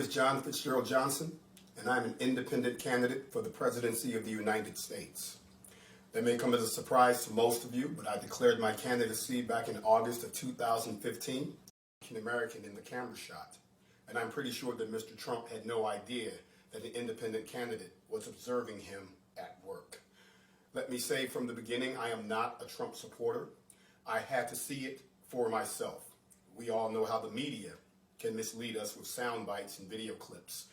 is John Fitzgerald Johnson, and I'm an independent candidate for the presidency of the United States. That may come as a surprise to most of you, but I declared my candidacy back in August of 2015, American in the camera shot. And I'm pretty sure that Mr. Trump had no idea that an independent candidate was observing him at work. Let me say from the beginning, I am not a Trump supporter. I had to see it for myself. We all know how the media can mislead us with sound bites and video clips.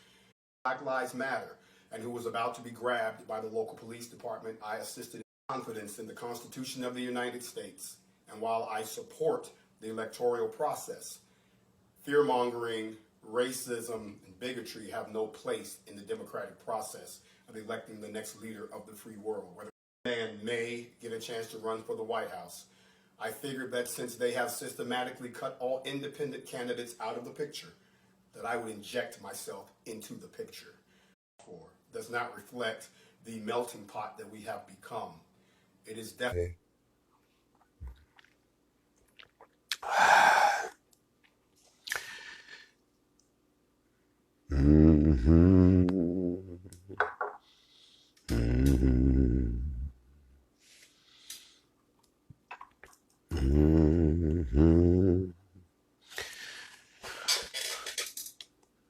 Black Lives Matter, and who was about to be grabbed by the local police department, I assisted in confidence in the Constitution of the United States. And while I support the electoral process, fear-mongering, racism, and bigotry have no place in the democratic process of electing the next leader of the free world. Whether a man may get a chance to run for the White House, I figured that since they have systematically cut all independent candidates out of the picture, that I would inject myself into the picture. Does not reflect the melting pot that we have become. It is definitely.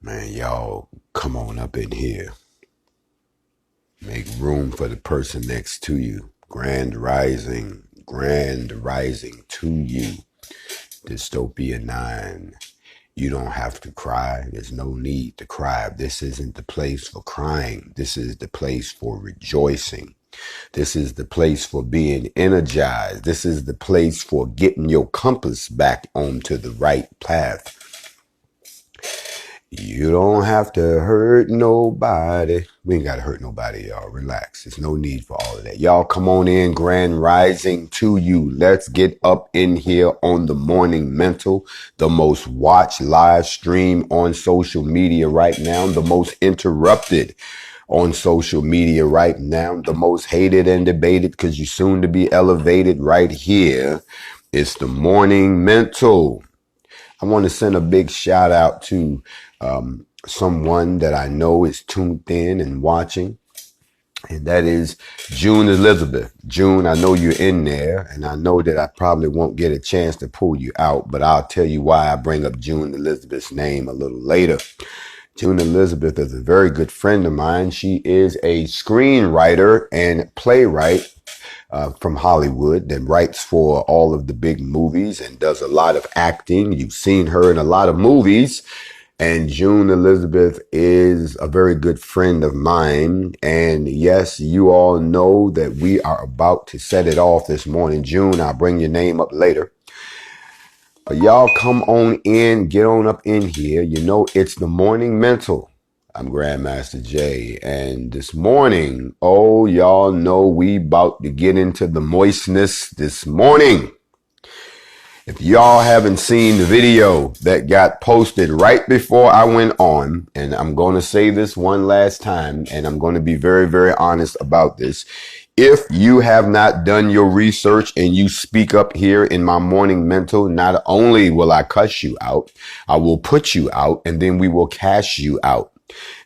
Man, y'all come on up in here. Make room for the person next to you. Grand rising to you. Dystopia 9. You don't have to cry. There's no need to cry. This isn't the place for crying. This is the place for rejoicing. This is the place for being energized. This is the place for getting your compass back onto the right path. You don't have to hurt nobody. We ain't got to hurt nobody, y'all. Relax. There's no need for all of that. Y'all come on in. Grand rising to you. Let's get up in here on the Morning Mental, the most watched live stream on social media right now, the most interrupted on social media right now, the most hated and debated because you're soon to be elevated right here. It's the Morning Mental. I want to send a big shout out to someone that I know is tuned in and watching, and that is June Elizabeth. June, I know you're in there, and I know that I probably won't get a chance to pull you out, but I'll tell you why I bring up June Elizabeth's name a little later. June Elizabeth is a very good friend of mine. She is a screenwriter and playwright from Hollywood that writes for all of the big movies and does a lot of acting. You've seen her in a lot of movies. And June Elizabeth is a very good friend of mine. And yes, you all know that we are about to set it off this morning. June, I'll bring your name up later. But y'all come on in, get on up in here. You know, it's the Morning Mental. I'm Grandmaster Jay, and this morning, oh, y'all know we about to get into the moistness this morning. If y'all haven't seen the video that got posted right before I went on, and I'm going to say this one last time, and I'm going to be very, very honest about this. If you have not done your research and you speak up here in my Morning Mental, not only will I cuss you out, I will put you out, and then we will cash you out.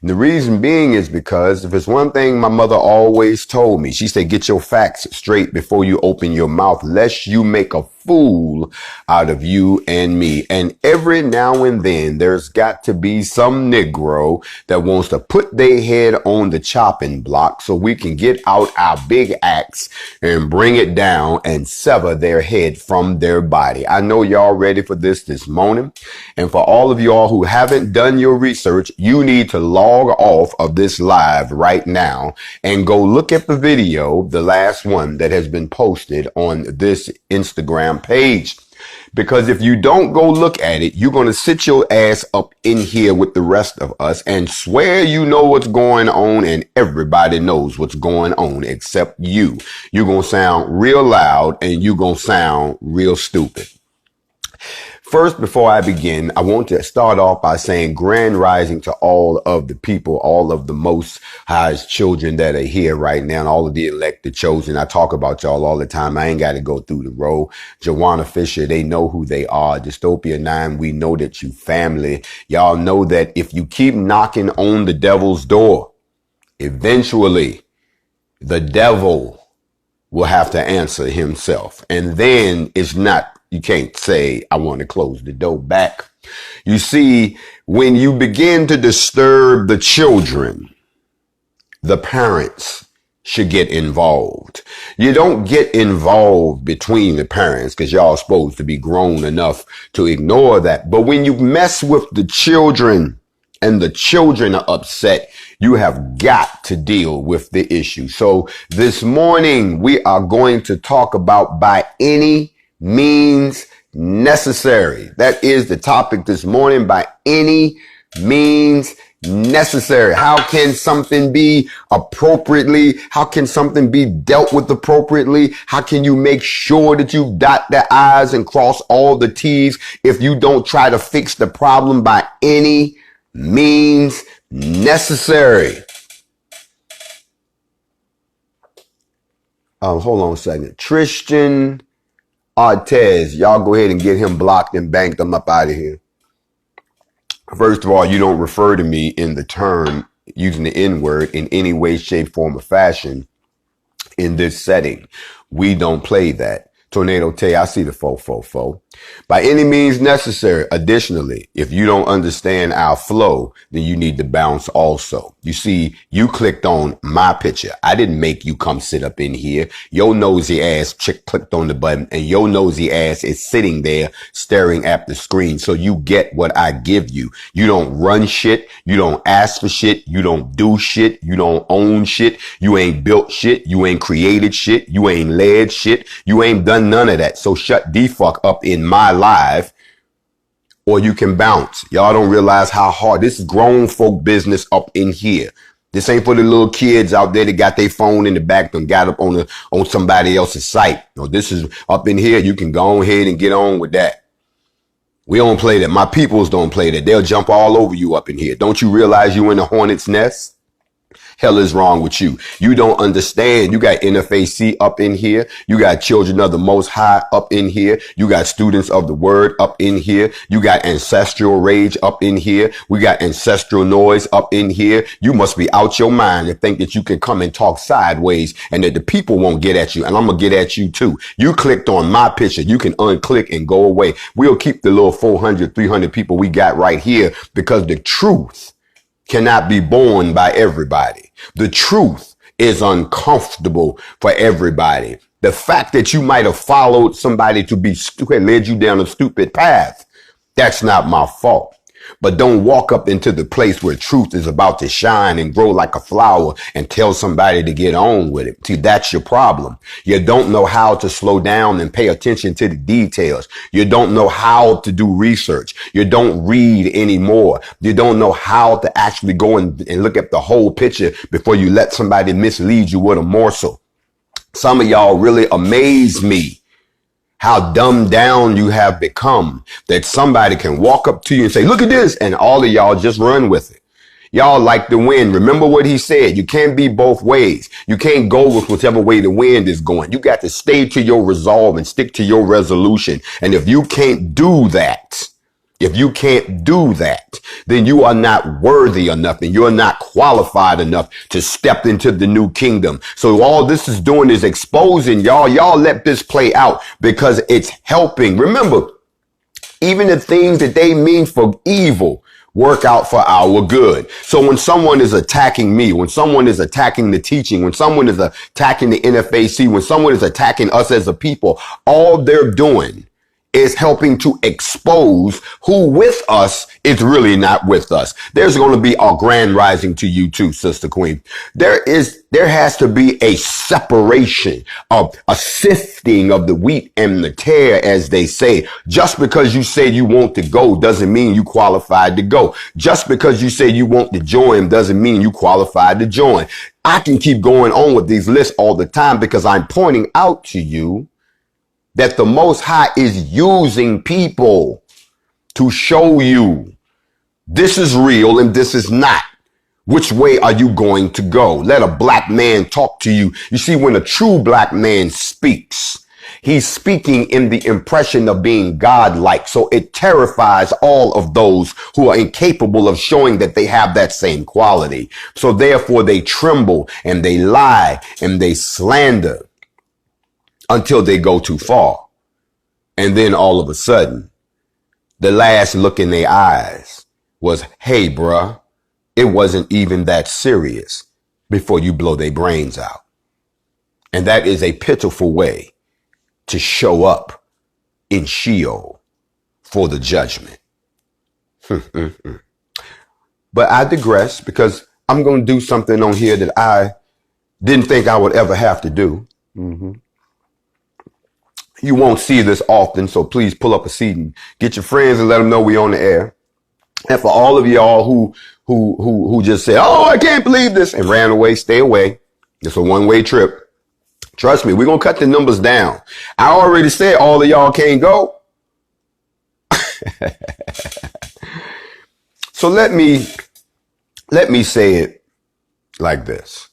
And the reason being is because if it's one thing my mother always told me, she said, get your facts straight before you open your mouth, lest you make a fool out of you and me. And every now and then there's got to be some Negro that wants to put their head on the chopping block so we can get out our big axe and bring it down and sever their head from their body. I know y'all ready for this morning. And for all of y'all who haven't done your research, you need to log off of this live right now and go look at the video, the last one that has been posted on this Instagram page. Because if you don't go look at it, you're going to sit your ass up in here with the rest of us and swear you know what's going on, and everybody knows what's going on except you. You're going to sound real loud and you're going to sound real stupid. First, before I begin, I want to start off by saying grand rising to all of the people, all of the Most High's children that are here right now, and all of the elected chosen. I talk about y'all all the time. I ain't got to go through the row. Joanna Fisher, they know who they are. Dystopia 9, we know that you family. Y'all know that if you keep knocking on the devil's door, eventually the devil will have to answer himself. And then it's not, you can't say, I want to close the door back. You see, when you begin to disturb the children, the parents should get involved. You don't get involved between the parents because y'all supposed to be grown enough to ignore that. But when you mess with the children and the children are upset, you have got to deal with the issue. So this morning we are going to talk about by any means necessary. That is the topic this morning, by any means necessary. How can something be appropriately? How can something be dealt with appropriately? How can you make sure that you dot the I's and cross all the T's if you don't try to fix the problem by any means necessary? Hold on a second. Tristan Artez, y'all go ahead and get him blocked and banked him up out of here. First of all, you don't refer to me in the term using the N-word in any way, shape, form, or fashion in this setting. We don't play that. Tornado Tay, I see the fo. By any means necessary. Additionally, if you don't understand our flow, then you need to bounce also. You see, you clicked on my picture. I didn't make you come sit up in here. Your nosy ass clicked on the button and your nosy ass is sitting there staring at the screen. So you get what I give you. You don't run shit. You don't ask for shit. You don't do shit. You don't own shit. You ain't built shit. You ain't created shit. You ain't led shit. You ain't done none of that. So shut the fuck up in my live or you can bounce. Y'all don't realize how hard this is grown folk business up in here. This ain't for the little kids out there that got their phone in the back and got up on somebody else's site. No, this is up in here. You can go ahead and get on with that. We don't play that. My peoples don't play that. They'll jump all over you up in here. Don't you realize you in the hornet's nest? Hell is wrong with you. You don't understand. You got NFAC up in here. You got children of the Most High up in here. You got students of the word up in here. You got ancestral rage up in here. We got ancestral noise up in here. You must be out your mind and think that you can come and talk sideways and that the people won't get at you. And I'm going to get at you too. You clicked on my picture. You can unclick and go away. We'll keep the little 400, 300 people we got right here because the truth cannot be borne by everybody. The truth is uncomfortable for everybody. The fact that you might have followed somebody to be stupid, led you down a stupid path, that's not my fault. But don't walk up into the place where truth is about to shine and grow like a flower and tell somebody to get on with it. See, that's your problem. You don't know how to slow down and pay attention to the details. You don't know how to do research. You don't read anymore. You don't know how to actually go and look at the whole picture before you let somebody mislead you with a morsel. Some of y'all really amaze me. How dumbed down you have become that somebody can walk up to you and say, look at this. And all of y'all just run with it. Y'all like the wind. Remember what he said. You can't be both ways. You can't go with whichever way the wind is going. You got to stay to your resolve and stick to your resolution. And if you can't do that, then you are not worthy enough and you're not qualified enough to step into the new kingdom. So all this is doing is exposing y'all. Y'all let this play out because it's helping. Remember, even the things that they mean for evil work out for our good. So when someone is attacking me, when someone is attacking the teaching, when someone is attacking the NFAC, when someone is attacking us as a people, all they're doing is helping to expose who with us is really not with us. There's going to be a grand rising to you too, Sister Queen. There has to be a separation of a sifting of the wheat and the tare, as they say. Just because you say you want to go doesn't mean you qualified to go. Just because you say you want to join doesn't mean you qualified to join. I can keep going on with these lists all the time because I'm pointing out to you that the Most High is using people to show you this is real and this is not. Which way are you going to go? Let a black man talk to you. You see, when a true black man speaks, he's speaking in the impression of being godlike. So it terrifies all of those who are incapable of showing that they have that same quality. So therefore they tremble and they lie and they slander until they go too far. And then all of a sudden, the last look in their eyes was, hey, bruh, it wasn't even that serious, before you blow their brains out. And that is a pitiful way to show up in Sheol for the judgment. But I digress, because I'm going to do something on here that I didn't think I would ever have to do. You won't see this often, so please pull up a seat and get your friends and let them know we on the air. And for all of y'all who just said, oh, I can't believe this, and ran away, stay away. It's a one-way trip. Trust me, we're going to cut the numbers down. I already said all of y'all can't go. So let me say it like this.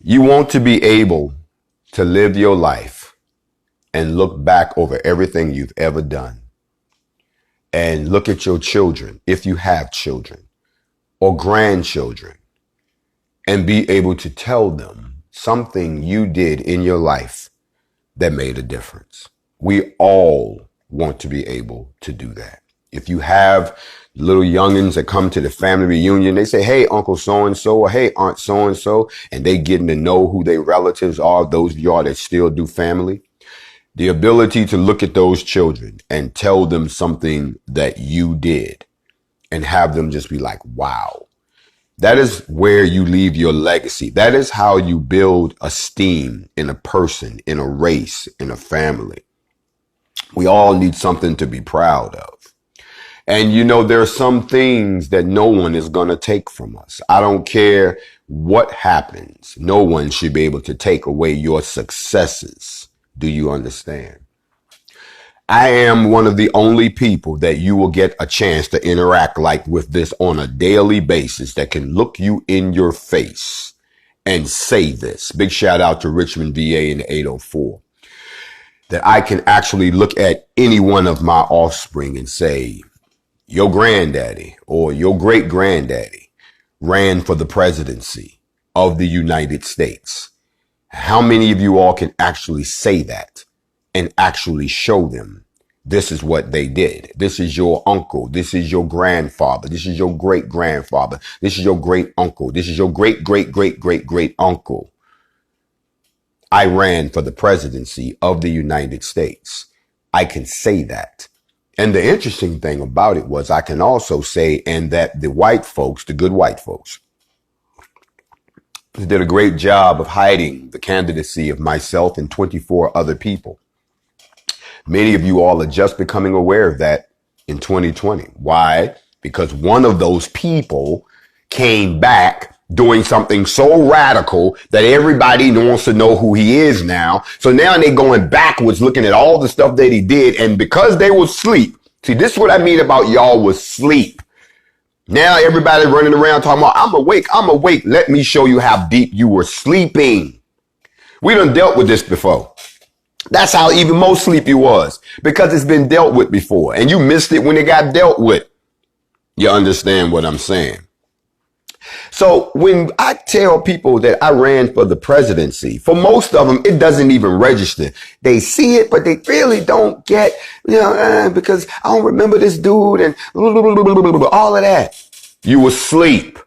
You want to be able to live your life and look back over everything you've ever done, and look at your children, if you have children or grandchildren, and be able to tell them something you did in your life that made a difference. We all want to be able to do that. If you have little youngins that come to the family reunion, they say, hey, Uncle so-and-so, or hey, Aunt so-and-so, and they getting to know who their relatives are, those of y'all that still do family. The ability to look at those children and tell them something that you did and have them just be like, wow. That is where you leave your legacy. That is how you build esteem in a person, in a race, in a family. We all need something to be proud of. And you know, there are some things that no one is going to take from us. I don't care what happens. No one should be able to take away your successes. Do you understand? I am one of the only people that you will get a chance to interact like with this on a daily basis, that can look you in your face and say this. Big shout out to Richmond, VA in the 804. That I can actually look at any one of my offspring and say, your granddaddy or your great granddaddy ran for the presidency of the United States. How many of you all can actually say that and actually show them this is what they did? This is your uncle. This is your grandfather. This is your great grandfather. This is your great uncle. This is your great, great, great, great, great uncle. I ran for the presidency of the United States. I can say that. And the interesting thing about it was I can also say, and that the white folks, the good white folks, did a great job of hiding the candidacy of myself and 24 other people. Many of you all are just becoming aware of that in 2020. Why? Because one of those people came back doing something so radical that everybody wants to know who he is now. So now they're going backwards, looking at all the stuff that he did. And because they was asleep, see, this is what I mean about y'all was sleep. Now everybody running around talking about, I'm awake, I'm awake. Let me show you how deep you were sleeping. We done dealt with this before. That's how even more sleepy was, because it's been dealt with before and you missed it when it got dealt with. You understand what I'm saying? So when I tell people that I ran for the presidency, for most of them, it doesn't even register. They see it, but they really don't get, because I don't remember this dude and all of that. You were asleep.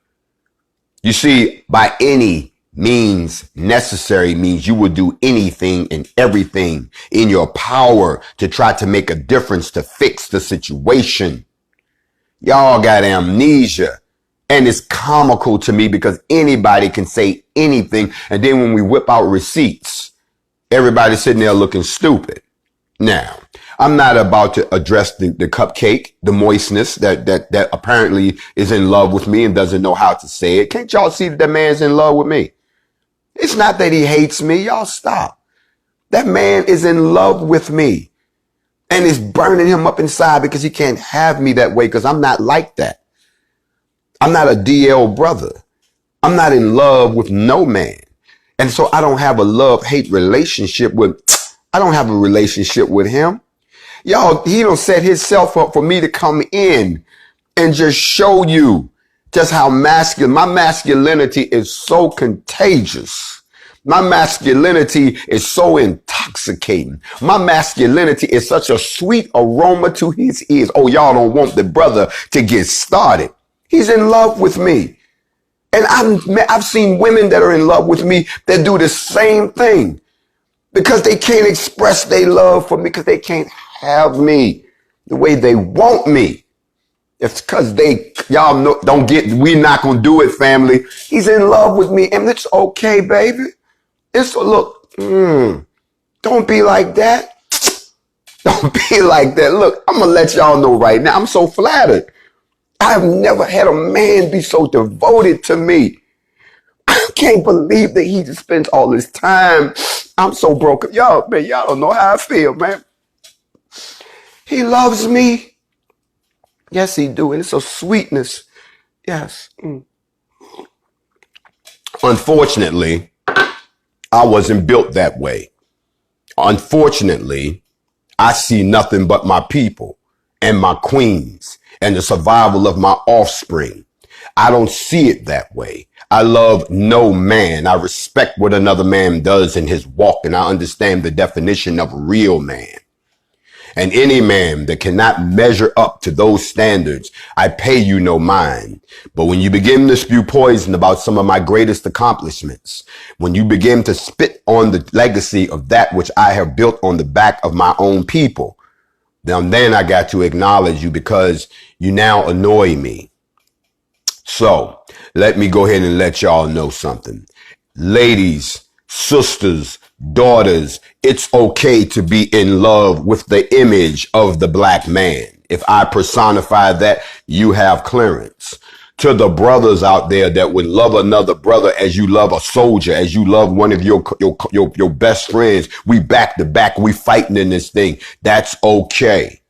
You see, by any means necessary means you will do anything and everything in your power to try to make a difference, to fix the situation. Y'all got amnesia. And it's comical to me because anybody can say anything. And then when we whip out receipts, everybody's sitting there looking stupid. Now, I'm not about to address the cupcake, the moistness that apparently is in love with me and doesn't know how to say it. Can't y'all see that that man's in love with me? It's not that he hates me. Y'all stop. That man is in love with me. And it's burning him up inside because he can't have me that way because I'm not like that. I'm not a DL brother. I'm not in love with no man. And so I don't have a love-hate relationship I don't have a relationship with him. Y'all, he don't set himself up for me to come in and just show you just how my masculinity is so contagious. My masculinity is so intoxicating. My masculinity is such a sweet aroma to his ears. Oh, y'all don't want the brother to get started. He's in love with me. And I've seen women that are in love with me that do the same thing because they can't express their love for me because they can't have me the way they want me. It's because y'all know, we're not going to do it, family. He's in love with me and it's okay, baby. Look, don't be like that. Don't be like that. Look, I'm going to let y'all know right now. I'm so flattered. I've never had a man be so devoted to me. I can't believe that he just spends all his time. I'm so broken. Y'all don't know how I feel, man. He loves me. Yes, he do. And it's a sweetness. Yes. Unfortunately, I wasn't built that way. Unfortunately, I see nothing but my people and my queens and the survival of my offspring. I don't see it that way. I love no man. I respect what another man does in his walk, and I understand the definition of a real man. And any man that cannot measure up to those standards, I pay you no mind. But when you begin to spew poison about some of my greatest accomplishments, when you begin to spit on the legacy of that which I have built on the back of my own people, then I got to acknowledge you because you now annoy me. So let me go ahead and let y'all know something. Ladies, sisters, daughters, it's okay to be in love with the image of the black man. If I personify that, you have clearance. To the brothers out there that would love another brother as you love a soldier, as you love one of your best friends, we back to back, we fighting in this thing. That's okay.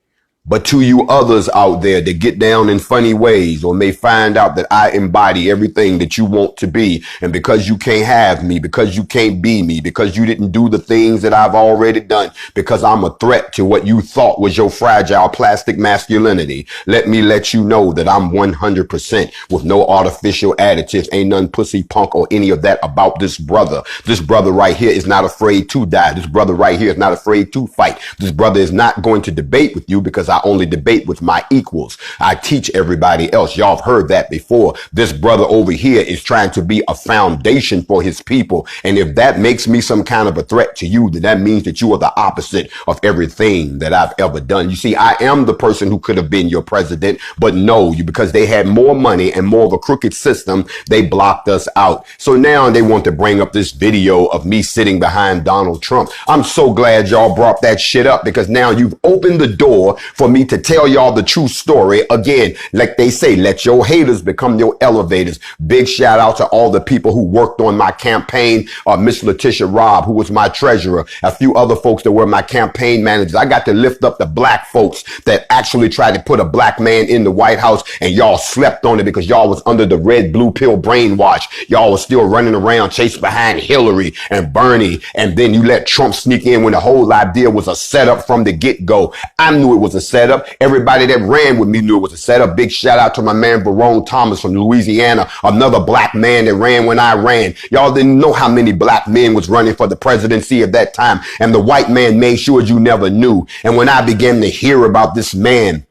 But to you others out there that get down in funny ways or may find out that I embody everything that you want to be, and because you can't have me, because you can't be me, because you didn't do the things that I've already done, because I'm a threat to what you thought was your fragile plastic masculinity, let me let you know that I'm 100% with no artificial additives. Ain't none pussy, punk, or any of that about this brother. This brother right here is not afraid to die. This brother right here is not afraid to fight. This brother is not going to debate with you because I only debate with my equals. I teach everybody else. Y'all have heard that before. This brother over here is trying to be a foundation for his people. And if that makes me some kind of a threat to you, then that means that you are the opposite of everything that I've ever done. You see, I am the person who could have been your president, but no, because they had more money and more of a crooked system, they blocked us out. So now they want to bring up this video of me sitting behind Donald Trump. I'm so glad y'all brought that shit up because now you've opened the door for me to tell y'all the true story. Again, like they say, let your haters become your elevators. Big shout out to all the people who worked on my campaign. Miss Letitia Robb, who was my treasurer, a few other folks that were my campaign managers. I got to lift up the black folks that actually tried to put a black man in the White House, and y'all slept on it because y'all was under the red blue pill brainwash. Y'all was still running around chasing behind Hillary and Bernie, and then you let Trump sneak in when the whole idea was a setup from the get-go. I knew it was a setup. Everybody that ran with me knew it was a setup. Big shout out to my man Barone Thomas from Louisiana, another black man that ran when I ran. Y'all didn't know how many black men was running for the presidency at that time, and the white man made sure you never knew. And when I began to hear about this man,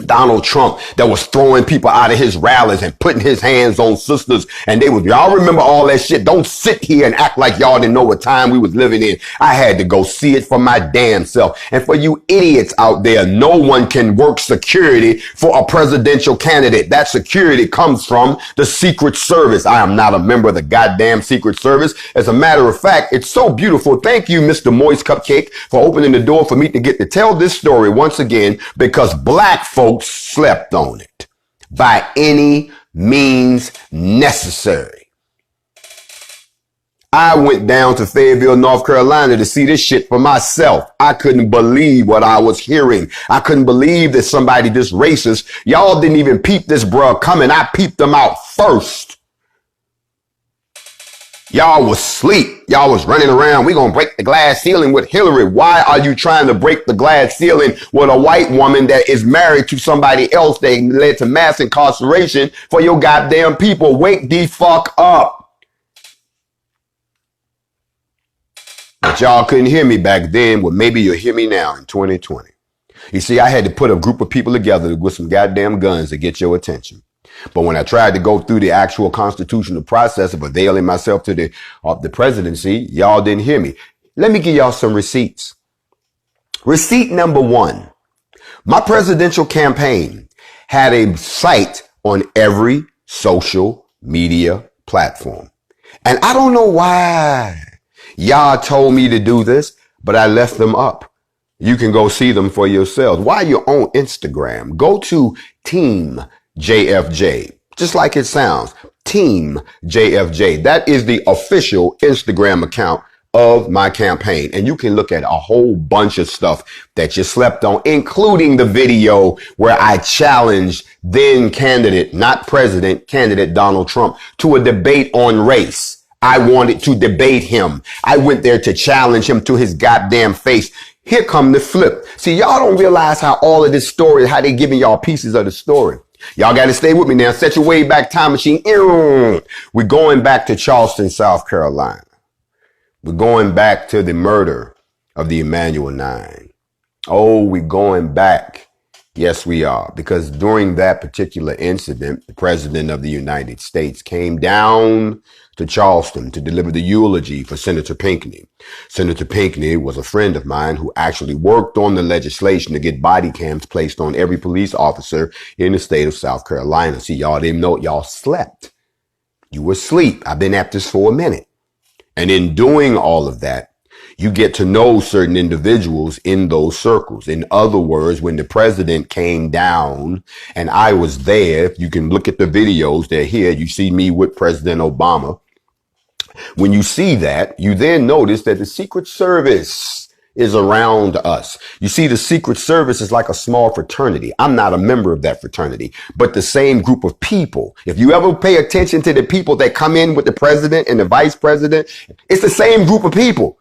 Donald Trump, that was throwing people out of his rallies and putting his hands on sisters, and y'all remember all that shit. Don't sit here and act like y'all didn't know what time we was living in. I had to go see it for my damn self. And for you idiots out there, no one can work security for a presidential candidate. That security comes from the Secret Service. I am not a member of the goddamn Secret Service. As a matter of fact, it's so beautiful. Thank you, Mr. Moist Cupcake, for opening the door for me to get to tell this story once again, because black folks slept on it by any means necessary. I went down to Fayetteville, North Carolina to see this shit for myself. I couldn't believe what I was hearing. I couldn't believe that somebody this racist, y'all didn't even peep this bruh coming. I peeped them out first. Y'all was asleep. Y'all was running around. We gonna break the glass ceiling with Hillary. Why are you trying to break the glass ceiling with a white woman that is married to somebody else that led to mass incarceration for your goddamn people? Wake the fuck up. But y'all couldn't hear me back then. Well, maybe you'll hear me now in 2020. You see, I had to put a group of people together with some goddamn guns to get your attention. But when I tried to go through the actual constitutional process of availing myself to the presidency, y'all didn't hear me. Let me give y'all some receipts. Receipt number one. My presidential campaign had a site on every social media platform. And I don't know why y'all told me to do this, but I left them up. You can go see them for yourselves. While you're on Instagram, go to Team JFJ, just like it sounds, Team JFJ. That is the official Instagram account of my campaign. And you can look at a whole bunch of stuff that you slept on, including the video where I challenged then candidate, not president, candidate Donald Trump to a debate on race. I wanted to debate him. I went there to challenge him to his goddamn face. Here come the flip. See, y'all don't realize how all of this story, how they giving y'all pieces of the story. Y'all got to stay with me now. Set your way back time machine. We're going back to Charleston, South Carolina. We're going back to the murder of the Emanuel 9. Oh, we're going back. Yes, we are. Because during that particular incident, the president of the United States came down to Charleston to deliver the eulogy for Senator Pinckney. Senator Pinckney was a friend of mine who actually worked on the legislation to get body cams placed on every police officer in the state of South Carolina. See, y'all didn't know, y'all slept. You were asleep. I've been at this for a minute. And in doing all of that, you get to know certain individuals in those circles. In other words, when the president came down and I was there, you can look at the videos, they're here. You see me with President Obama. When you see that, you then notice that the Secret Service is around us. You see, the Secret Service is like a small fraternity. I'm not a member of that fraternity, but the same group of people. If you ever pay attention to the people that come in with the president and the vice president, it's the same group of people.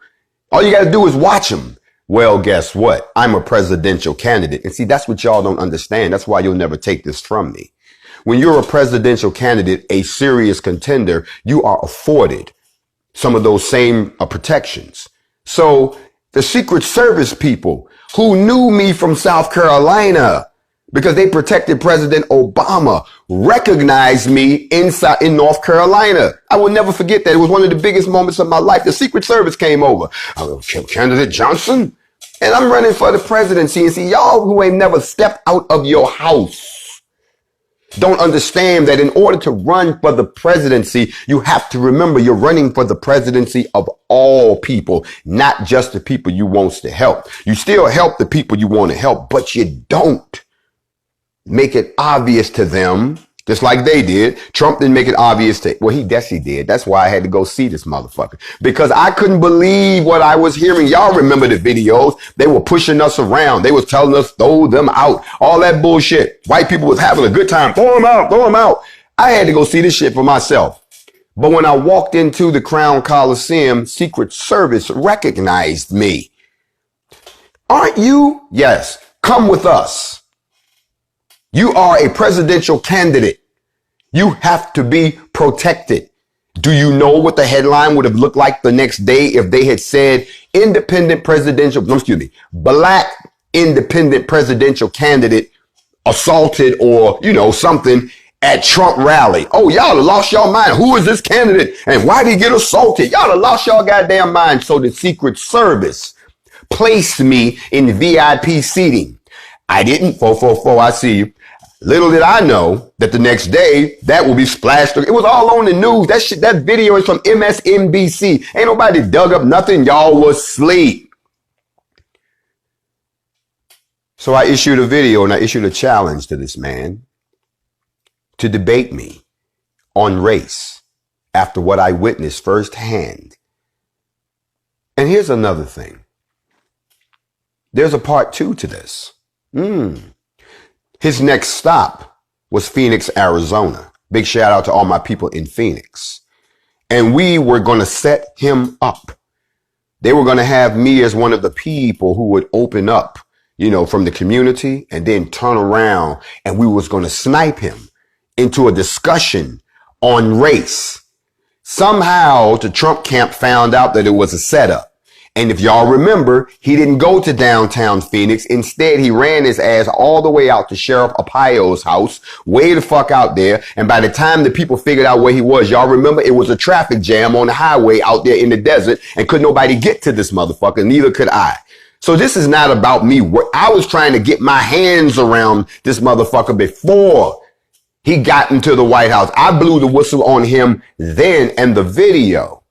All you got to do is watch them. Well, guess what? I'm a presidential candidate. And see, that's what y'all don't understand. That's why you'll never take this from me. When you're a presidential candidate, a serious contender, you are afforded some of those same protections. So the Secret Service people who knew me from South Carolina because they protected President Obama recognized me in North Carolina. I will never forget that. It was one of the biggest moments of my life. The Secret Service came over. Candidate Johnson. And I'm running for the presidency. And see, y'all who ain't never stepped out of your house don't understand that in order to run for the presidency, you have to remember you're running for the presidency of all people, not just the people you want to help. You still help the people you want to help, but you don't make it obvious to them, just like they did. Trump didn't make it obvious to, well, he definitely did. That's why I had to go see this motherfucker, because I couldn't believe what I was hearing. Y'all remember the videos? They were pushing us around. They was telling us, throw them out. All that bullshit. White people was having a good time. Throw them out, throw them out. I had to go see this shit for myself. But when I walked into the Crown Coliseum, Secret Service recognized me. Aren't you? Yes. Come with us. You are a presidential candidate. You have to be protected. Do you know what the headline would have looked like the next day if they had said black independent presidential candidate assaulted or, something at Trump rally? Oh, y'all have lost your mind. Who is this candidate? And why did he get assaulted? Y'all have lost your goddamn mind. So the Secret Service placed me in VIP seating. I didn't. 444, I see you. Little did I know that the next day that will be splashed. It was all on the news. That video is from MSNBC. Ain't nobody dug up nothing. Y'all was asleep. So I issued a video and I issued a challenge to this man to debate me on race after what I witnessed firsthand And here's another thing. There's a part 2 to this. His next stop was Phoenix, Arizona. Big shout out to all my people in Phoenix. And we were going to set him up. They were going to have me as one of the people who would open up, from the community and then turn around, and we was going to snipe him into a discussion on race. Somehow the Trump camp found out that it was a setup. And if y'all remember, he didn't go to downtown Phoenix. Instead, he ran his ass all the way out to Sheriff Arpaio's house, way the fuck out there. And by the time the people figured out where he was, y'all remember it was a traffic jam on the highway out there in the desert, and could nobody get to this motherfucker. Neither could I. So this is not about me. I was trying to get my hands around this motherfucker before he got into the White House. I blew the whistle on him then, and the video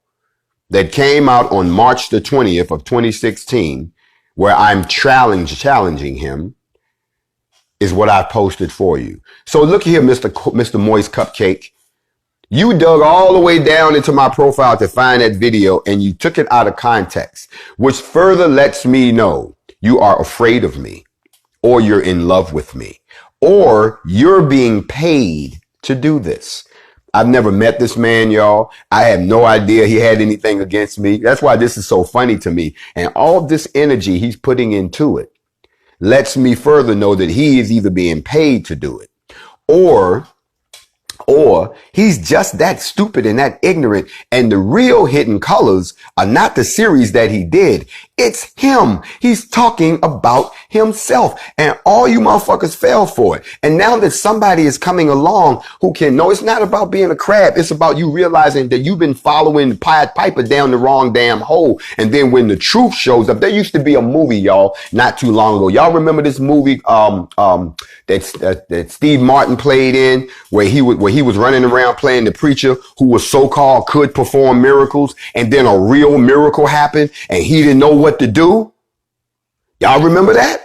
that came out on March the 20th of 2016, where I'm challenging him, is what I posted for you. So look here, Mr. Moist Cupcake. You dug all the way down into my profile to find that video, and you took it out of context, which further lets me know you are afraid of me, or you're in love with me, or you're being paid to do this. I've never met this man, y'all. I have no idea he had anything against me. That's why this is so funny to me. And all this energy he's putting into it lets me further know that he is either being paid to do it, or he's just that stupid and that ignorant. And the real Hidden Colors are not the series that he did. It's him. He's talking about himself, and all you motherfuckers fell for it. And now that somebody is coming along who can know, it's not about being a crab. It's about you realizing that you've been following Pied Piper down the wrong damn hole. And then when the truth shows up, there used to be a movie, y'all, not too long ago. Y'all remember this movie, that Steve Martin played in, where he was running around playing the preacher who was so-called could perform miracles, and then a real miracle happened and he didn't know what to do? Y'all remember that?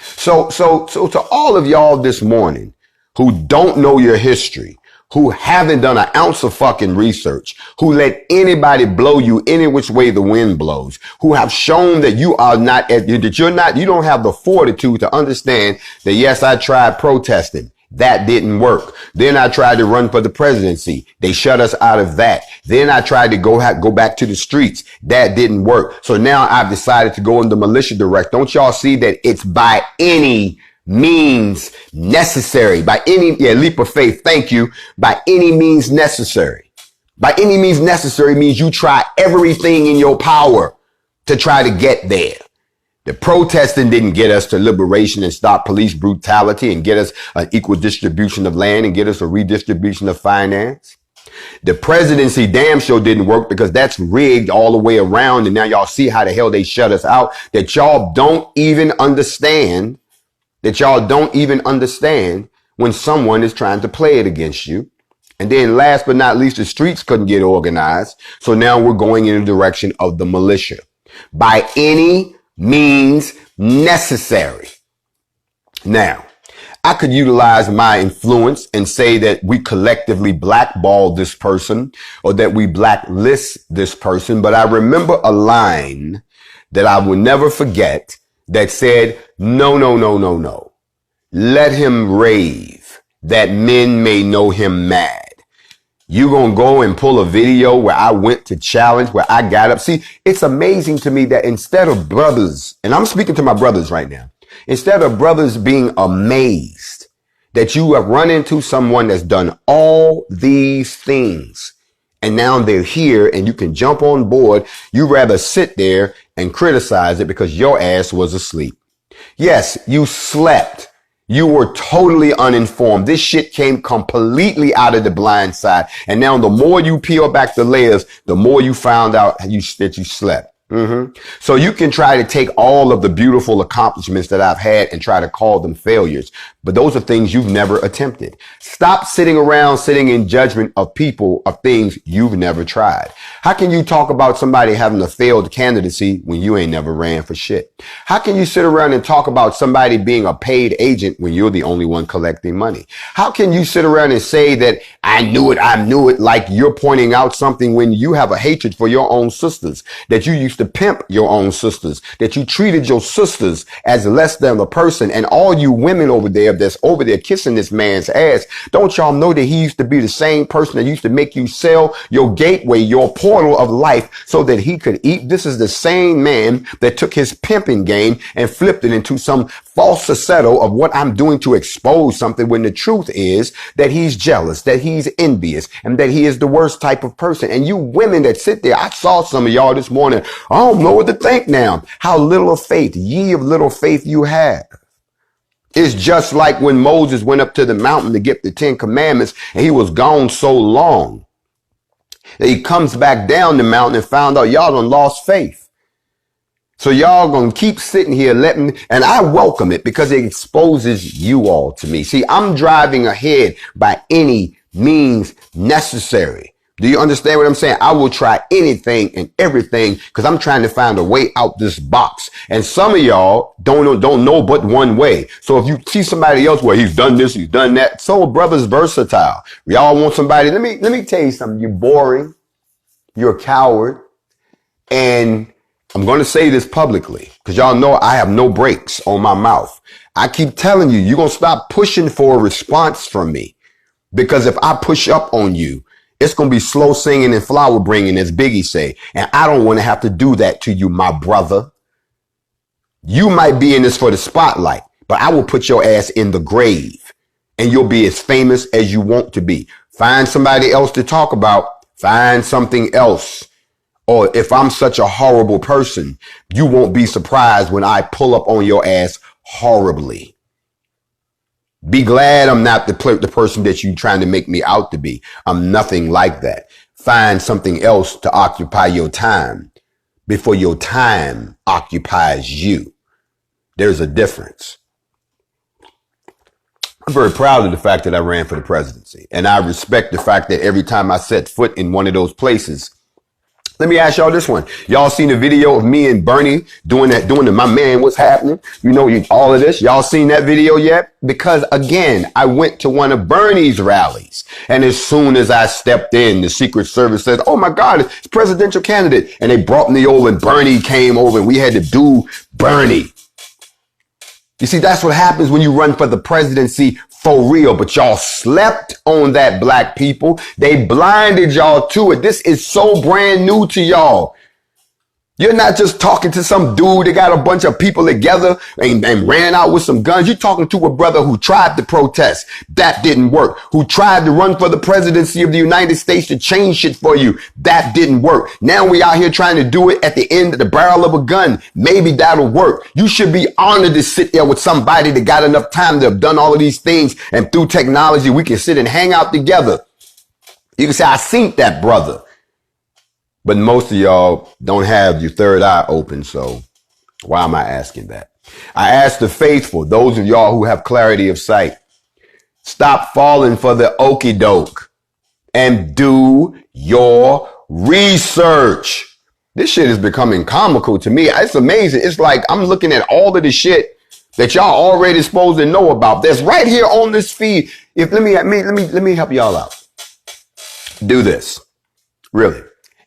So to all of y'all this morning who don't know your history, who haven't done an ounce of fucking research, who let anybody blow you any which way the wind blows, who have shown that you don't have the fortitude to understand that, yes, I tried protesting. That didn't work. Then I tried to run for the presidency. They shut us out of that. Then I tried to go back to the streets. That didn't work. So now I've decided to go in the militia direct. Don't y'all see that it's by any means necessary? By any leap of faith. Thank you. By any means necessary. By any means necessary means you try everything in your power to try to get there. The protesting didn't get us to liberation and stop police brutality and get us an equal distribution of land and get us a redistribution of finance. The presidency damn sure didn't work, because that's rigged all the way around. And now y'all see how the hell they shut us out, that y'all don't even understand, when someone is trying to play it against you. And then last but not least, the streets couldn't get organized. So now we're going in the direction of the militia. By any means necessary. Now, I could utilize my influence and say that we collectively blackball this person, or that we blacklist this person. But I remember a line that I will never forget that said, no. Let him rave, that men may know him mad. You gonna go and pull a video where I went to challenge, where I got up? See, it's amazing to me that instead of brothers, and I'm speaking to my brothers right now, instead of brothers being amazed that you have run into someone that's done all these things, and now they're here and you can jump on board, you rather sit there and criticize it because your ass was asleep. Yes, you slept. You were totally uninformed. This shit came completely out of the blind side. And now the more you peel back the layers, the more you found out that you slept. So you can try to take all of the beautiful accomplishments that I've had and try to call them failures. But those are things you've never attempted. Stop sitting around sitting in judgment of people, of things you've never tried. How can you talk about somebody having a failed candidacy when you ain't never ran for shit? How can you sit around and talk about somebody being a paid agent when you're the only one collecting money? How can you sit around and say that I knew it, like you're pointing out something when you have a hatred for your own sisters, that you used to pimp your own sisters, that you treated your sisters as less than a person, and all you women over there that's over there kissing this man's ass, don't y'all know that he used to be the same person that used to make you sell your gateway, your portal of life so that he could eat? This is the same man that took his pimping game and flipped it into some false falsetto of what I'm doing to expose something, when the truth is that he's jealous, that he's envious, and that he is the worst type of person. And you women that sit there, I saw some of y'all this morning, I don't know what to think now. How little of faith, ye of little faith you have. It's just like when Moses went up to the mountain to get the 10 commandments and he was gone so long that he comes back down the mountain and found out y'all done lost faith. So y'all gonna keep sitting here and I welcome it because it exposes you all to me. See, I'm driving ahead by any means necessary. Do you understand what I'm saying? I will try anything and everything because I'm trying to find a way out this box. And some of y'all don't know but one way. So if you see somebody else where he's done this, he's done that, so a brother's versatile. Y'all want somebody, let me tell you something. You're boring. You're a coward. And I'm going to say this publicly because y'all know I have no brakes on my mouth. I keep telling you, you're going to stop pushing for a response from me, because if I push up on you, it's going to be slow singing and flower bringing, as Biggie say. And I don't want to have to do that to you, my brother. You might be in this for the spotlight, but I will put your ass in the grave and you'll be as famous as you want to be. Find somebody else to talk about. Find something else. Or if I'm such a horrible person, you won't be surprised when I pull up on your ass horribly. Be glad I'm not the person that you're trying to make me out to be. I'm nothing like that. Find something else to occupy your time before your time occupies you. There's a difference. I'm very proud of the fact that I ran for the presidency. And I respect the fact that every time I set foot in one of those places. Let me ask y'all this one. Y'all seen the video of me and Bernie doing the my man, what's happening? You know, all of this. Y'all seen that video yet? Because again, I went to one of Bernie's rallies. And as soon as I stepped in, the Secret Service said, oh my God, it's presidential candidate. And they brought me over and Bernie came over and we had to do Bernie. You see, that's what happens when you run for the presidency for real, but y'all slept on that, black people. They blinded y'all to it. This is so brand new to y'all. You're not just talking to some dude that got a bunch of people together and ran out with some guns. You're talking to a brother who tried to protest. That didn't work. Who tried to run for the presidency of the United States to change shit for you. That didn't work. Now we out here trying to do it at the end of the barrel of a gun. Maybe that'll work. You should be honored to sit there with somebody that got enough time to have done all of these things. And through technology, we can sit and hang out together. You can say, I seen that brother. But most of y'all don't have your third eye open, so why am I asking that? I ask the faithful, those of y'all who have clarity of sight, stop falling for the okie doke and do your research. This shit is becoming comical to me. It's amazing. It's like I'm looking at all of the shit that y'all already supposed to know about. That's right here on this feed. Let me help y'all out. Do this. Really.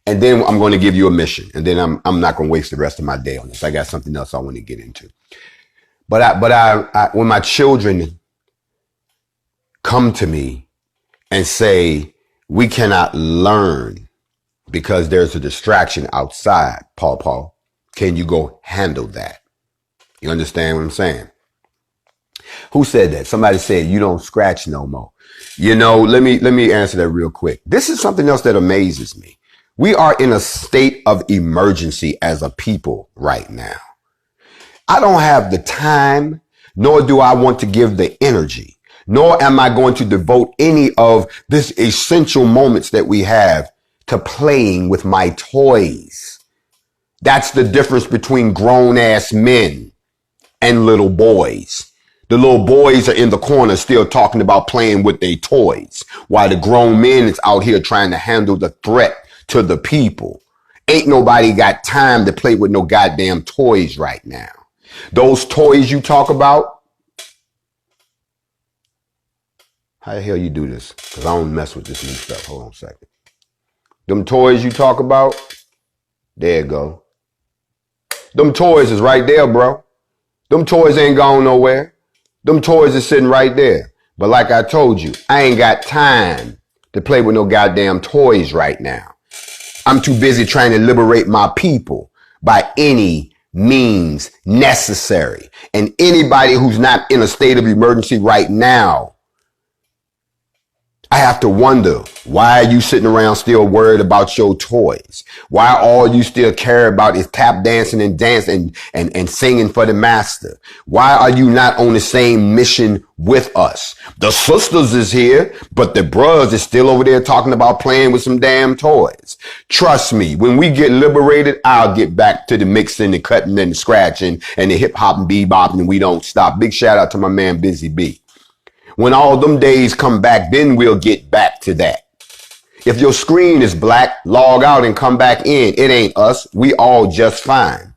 And then I'm going to give you a mission. And then I'm not going to waste the rest of my day on this. I got something else I want to get into. But I when my children come to me and say, we cannot learn because there's a distraction outside, Paul, can you go handle that? You understand what I'm saying? Who said that? Somebody said, you don't scratch no more. You know, let me answer that real quick. This is something else that amazes me. We are in a state of emergency as a people right now. I don't have the time, nor do I want to give the energy, nor am I going to devote any of this essential moments that we have to playing with my toys. That's the difference between grown-ass men and little boys. The little boys are in the corner still talking about playing with their toys, while the grown men is out here trying to handle the threat to the people. Ain't nobody got time to play with no goddamn toys right now. Those toys you talk about, how the hell you do this? Because I don't mess with this new stuff. Hold on a second. Them toys you talk about, there you go. Them toys is right there, bro. Them toys ain't gone nowhere. Them toys are sitting right there. But like I told you, I ain't got time to play with no goddamn toys right now. I'm too busy trying to liberate my people by any means necessary. And anybody who's not in a state of emergency right now, I have to wonder, why are you sitting around still worried about your toys? Why all you still care about is tap dancing and dancing and singing for the master? Why are you not on the same mission with us? The sisters is here, but the bros is still over there talking about playing with some damn toys. Trust me, when we get liberated, I'll get back to the mixing, the cutting, and the scratching, and the hip hop and bebop, and we don't stop. Big shout out to my man Busy B. When all them days come back, then we'll get back to that. If your screen is black, log out and come back in. It ain't us. We all just fine.